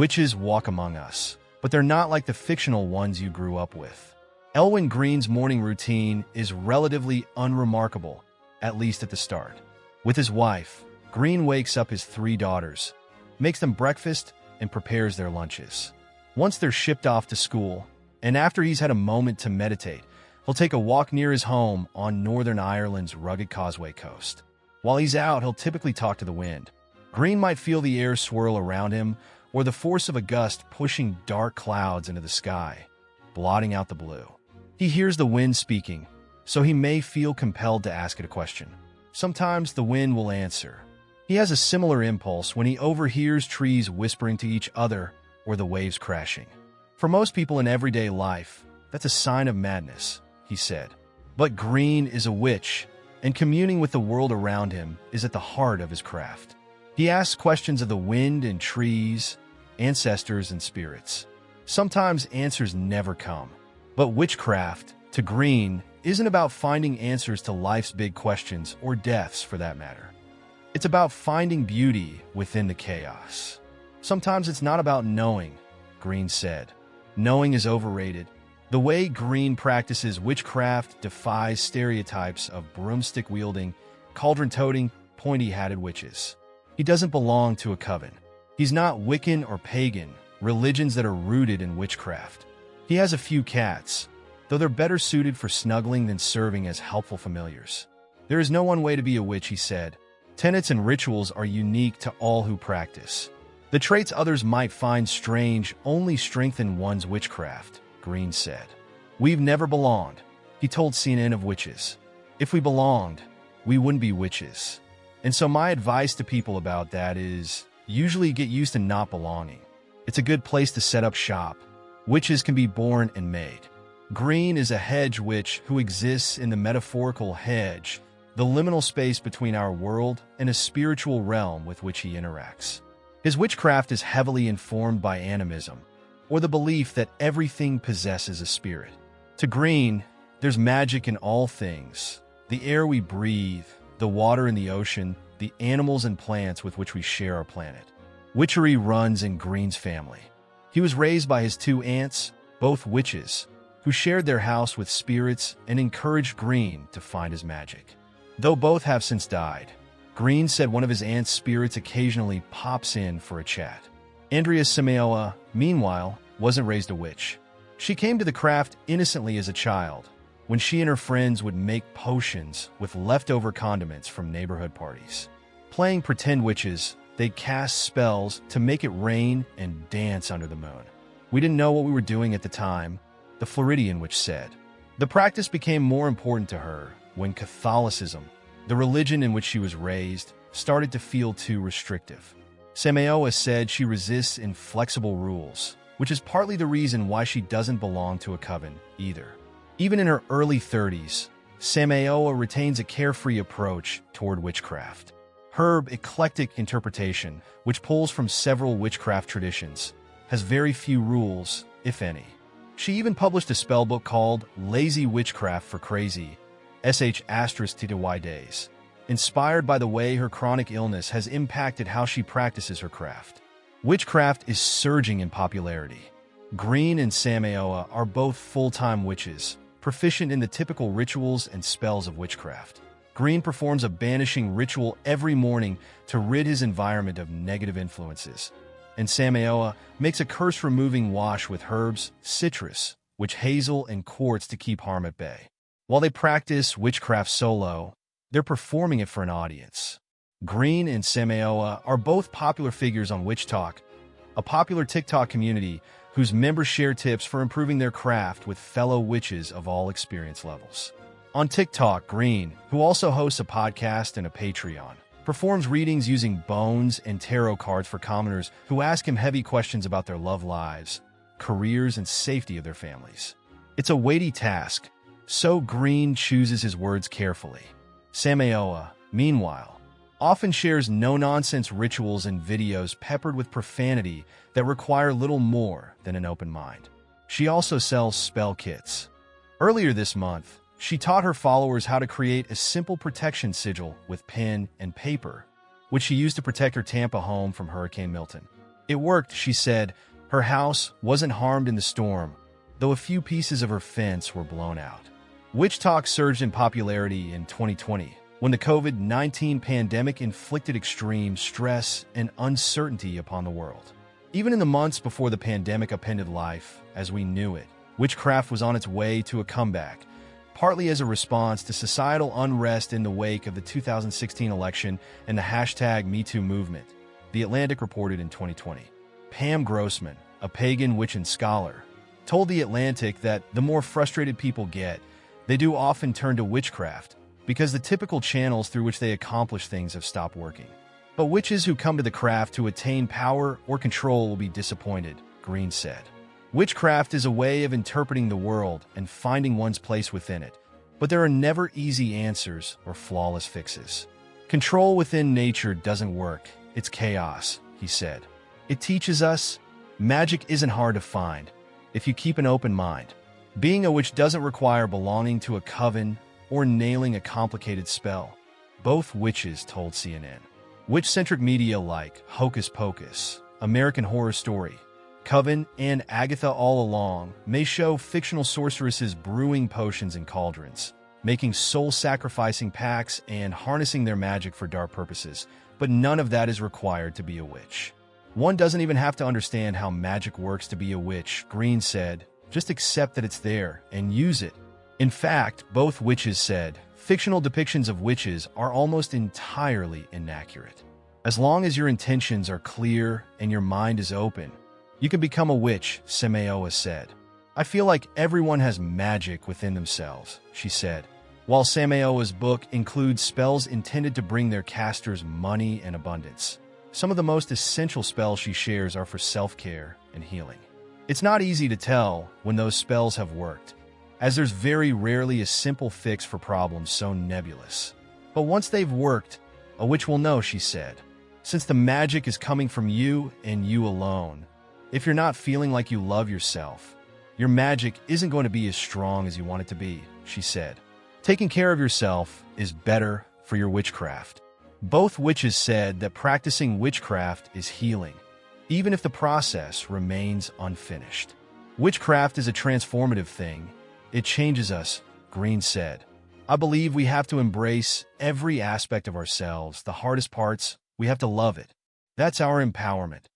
Witches walk among us, but they're not like the fictional ones you grew up with. Elwyn Green's morning routine is relatively unremarkable, at least at the start. With his wife, Green wakes up his 3 daughters, makes them breakfast, and prepares their lunches. Once they're shipped off to school, and after he's had a moment to meditate, he'll take a walk near his home on Northern Ireland's rugged Causeway coast. While he's out, he'll typically talk to the wind. Green might feel the air swirl around him, or the force of a gust pushing dark clouds into the sky, blotting out the blue. He hears the wind speaking, so he may feel compelled to ask it a question. Sometimes the wind will answer. He has a similar impulse when he overhears trees whispering to each other or the waves crashing. For most people in everyday life, that's a sign of madness, he said. But Green is a witch, and communing with the world around him is at the heart of his craft. He asks questions of the wind and trees, ancestors and spirits. Sometimes answers never come. But witchcraft, to Green, isn't about finding answers to life's big questions or deaths for that matter. It's about finding beauty within the chaos. Sometimes it's not about knowing, Green said. Knowing is overrated. The way Green practices witchcraft defies stereotypes of broomstick-wielding, cauldron-toting, pointy-hatted witches. He doesn't belong to a coven. He's not Wiccan or pagan, religions that are rooted in witchcraft. He has a few cats, though they're better suited for snuggling than serving as helpful familiars. There is no one way to be a witch, he said. Tenets and rituals are unique to all who practice. The traits others might find strange only strengthen one's witchcraft, Green said. We've never belonged, he told CNN of witches. If we belonged, we wouldn't be witches. And so my advice to people about that is usually get used to not belonging. It's a good place to set up shop. Witches can be born and made. Green is a hedge witch who exists in the metaphorical hedge, the liminal space between our world and a spiritual realm with which he interacts. His witchcraft is heavily informed by animism, or the belief that everything possesses a spirit. To Green, there's magic in all things: the air we breathe, the water in the ocean, the animals and plants with which we share our planet. Witchery runs in Green's family. He was raised by his 2 aunts, both witches, who shared their house with spirits and encouraged Green to find his magic. Though both have since died, Green said one of his aunt's spirits occasionally pops in for a chat. Andrea Simeoa, meanwhile, wasn't raised a witch. She came to the craft innocently as a child, when she and her friends would make potions with leftover condiments from neighborhood parties. Playing pretend witches, they'd cast spells to make it rain and dance under the moon. We didn't know what we were doing at the time, the Floridian witch said. The practice became more important to her when Catholicism, the religion in which she was raised, started to feel too restrictive. Simeoa said she resists inflexible rules, which is partly the reason why she doesn't belong to a coven either. Even in her early 30s, Simeoa retains a carefree approach toward witchcraft. Her eclectic interpretation, which pulls from several witchcraft traditions, has very few rules, if any. She even published a spellbook called Lazy Witchcraft for Crazy, **TTY days, inspired by the way her chronic illness has impacted how she practices her craft. Witchcraft is surging in popularity. Green and Simeoa are both full-time witches, proficient in the typical rituals and spells of witchcraft. Green performs a banishing ritual every morning to rid his environment of negative influences, and Simeoa makes a curse-removing wash with herbs, citrus, witch hazel, and quartz to keep harm at bay. While they practice witchcraft solo, they're performing it for an audience. Green and Simeoa are both popular figures on Witch Talk, a popular TikTok community whose members share tips for improving their craft with fellow witches of all experience levels. On TikTok, Green, who also hosts a podcast and a Patreon, performs readings using bones and tarot cards for commoners who ask him heavy questions about their love lives, careers, and safety of their families. It's a weighty task, so Green chooses his words carefully. Simeoa, meanwhile, often shares no-nonsense rituals and videos peppered with profanity that require little more than an open mind. She also sells spell kits. Earlier this month, she taught her followers how to create a simple protection sigil with pen and paper, which she used to protect her Tampa home from Hurricane Milton. It worked, she said. Her house wasn't harmed in the storm, though a few pieces of her fence were blown out. Witch talk surged in popularity in 2020 when the COVID-19 pandemic inflicted extreme stress and uncertainty upon the world. Even in the months before the pandemic upended life as we knew it, witchcraft was on its way to a comeback, partly as a response to societal unrest in the wake of the 2016 election and the hashtag #MeToo movement, The Atlantic reported in 2020. Pam Grossman, a pagan witch and scholar, told The Atlantic that the more frustrated people get, they do often turn to witchcraft because the typical channels through which they accomplish things have stopped working. But witches who come to the craft to attain power or control will be disappointed, Green said. Witchcraft is a way of interpreting the world and finding one's place within it, but there are never easy answers or flawless fixes. Control within nature doesn't work, it's chaos, he said. It teaches us magic isn't hard to find if you keep an open mind. Being a witch doesn't require belonging to a coven or nailing a complicated spell, both witches told CNN. Witch-centric media like Hocus Pocus, American Horror Story, Coven, and Agatha All Along may show fictional sorceresses brewing potions in cauldrons, making soul-sacrificing pacts and harnessing their magic for dark purposes, but none of that is required to be a witch. One doesn't even have to understand how magic works to be a witch, Green said. Just accept that it's there and use it. In fact, both witches said, fictional depictions of witches are almost entirely inaccurate. As long as your intentions are clear and your mind is open, you can become a witch, Semeoa said. I feel like everyone has magic within themselves, she said. While Semeoa's book includes spells intended to bring their casters money and abundance, some of the most essential spells she shares are for self-care and healing. It's not easy to tell when those spells have worked, as there's very rarely a simple fix for problems so nebulous. But once they've worked, a witch will know, she said. Since the magic is coming from you and you alone, if you're not feeling like you love yourself, your magic isn't going to be as strong as you want it to be, she said. Taking care of yourself is better for your witchcraft. Both witches said that practicing witchcraft is healing, even if the process remains unfinished. Witchcraft is a transformative thing. It changes us, Green said. I believe we have to embrace every aspect of ourselves. The hardest parts, we have to love it. That's our empowerment.